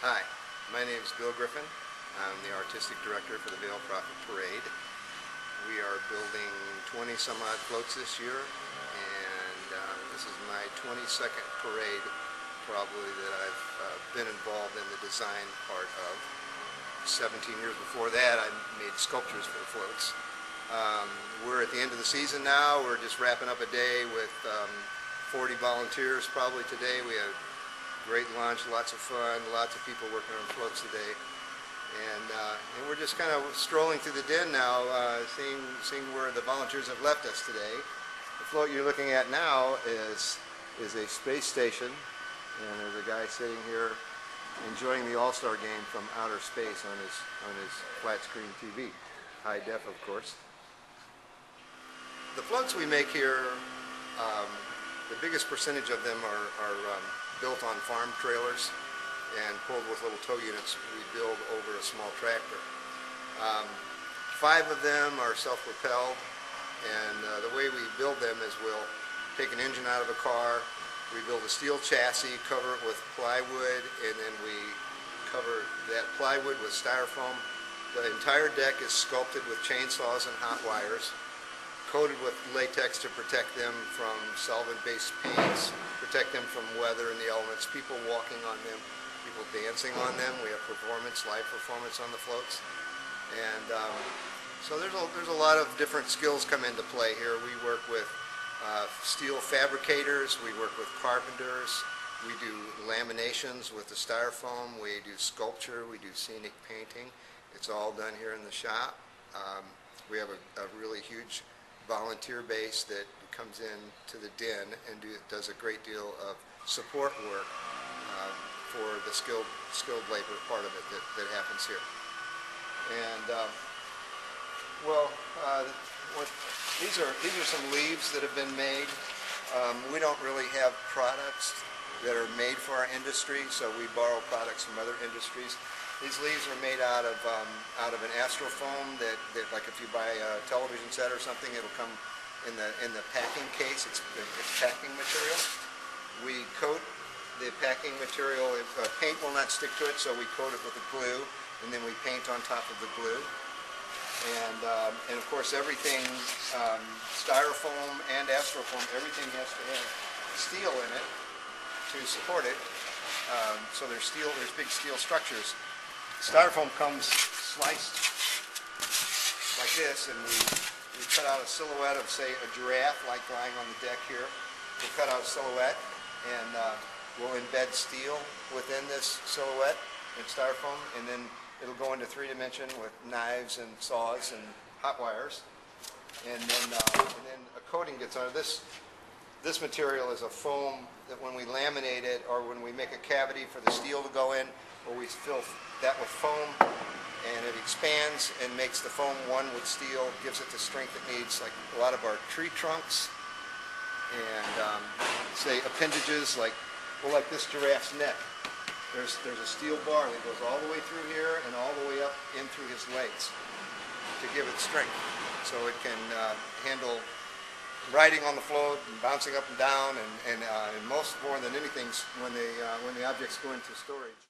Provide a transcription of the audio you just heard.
Hi, my name is Bill Griffin. I'm the artistic director for the Vail Prophet Parade. We are building 20 some odd floats this year, and this is my 22nd parade probably that I've been involved in the design part of. 17 years before that I made sculptures for the floats. We're at the end of the season now. We're just wrapping up a day with 40 volunteers probably today. We have great lunch, lots of fun, lots of people working on floats today, and we're just kind of strolling through the den now, seeing where the volunteers have left us today. The float you're looking at now is a space station, and there's a guy sitting here enjoying the All-Star game from outer space on his flat screen TV, high def of course. The floats we make here, the biggest percentage of them are built on farm trailers and pulled with little tow units we build over a small tractor. 5 of them are self-propelled, and the way we build them is we'll take an engine out of a car, we build a steel chassis, cover it with plywood, and then we cover that plywood with styrofoam. The entire deck is sculpted with chainsaws and hot wires, coated with latex to protect them from solvent-based paints, protect them from weather and the elements, people walking on them, people dancing on them. We have live performance on the floats. And so there's a lot of different skills come into play here. We work with steel fabricators, we work with carpenters, we do laminations with the styrofoam, we do sculpture, we do scenic painting. It's all done here in the shop. We have a really huge volunteer base that comes in to the den and does a great deal of support work for the skilled labor part of it that happens here. And these are some leaves that have been made. We don't really have products that are made for our industry, so we borrow products from other industries. These leaves are made out of an astrofoam that like if you buy a television set or something, it'll come in the packing case. It's packing material. We coat the packing material. Paint will not stick to it, so we coat it with a glue, and then we paint on top of the glue. And of course everything, styrofoam and astrofoam, everything has to have steel in it to support it. So there's big steel structures. Styrofoam comes sliced like this, and we cut out a silhouette of, say, a giraffe like lying on the deck here. We'll cut out a silhouette, and we'll embed steel within this silhouette in styrofoam, and then it'll go into 3-dimension with knives and saws and hot wires, and then a coating gets on it. This material is a foam that when we laminate it, or when we make a cavity for the steel to go in, or we fill that with foam, and it expands and makes the foam one with steel, gives it the strength it needs. Like a lot of our tree trunks and say appendages, like this giraffe's neck. There's a steel bar that goes all the way through here and all the way up in through his legs to give it strength, so it can handle riding on the float and bouncing up and down, and most more than anything when the objects go into storage.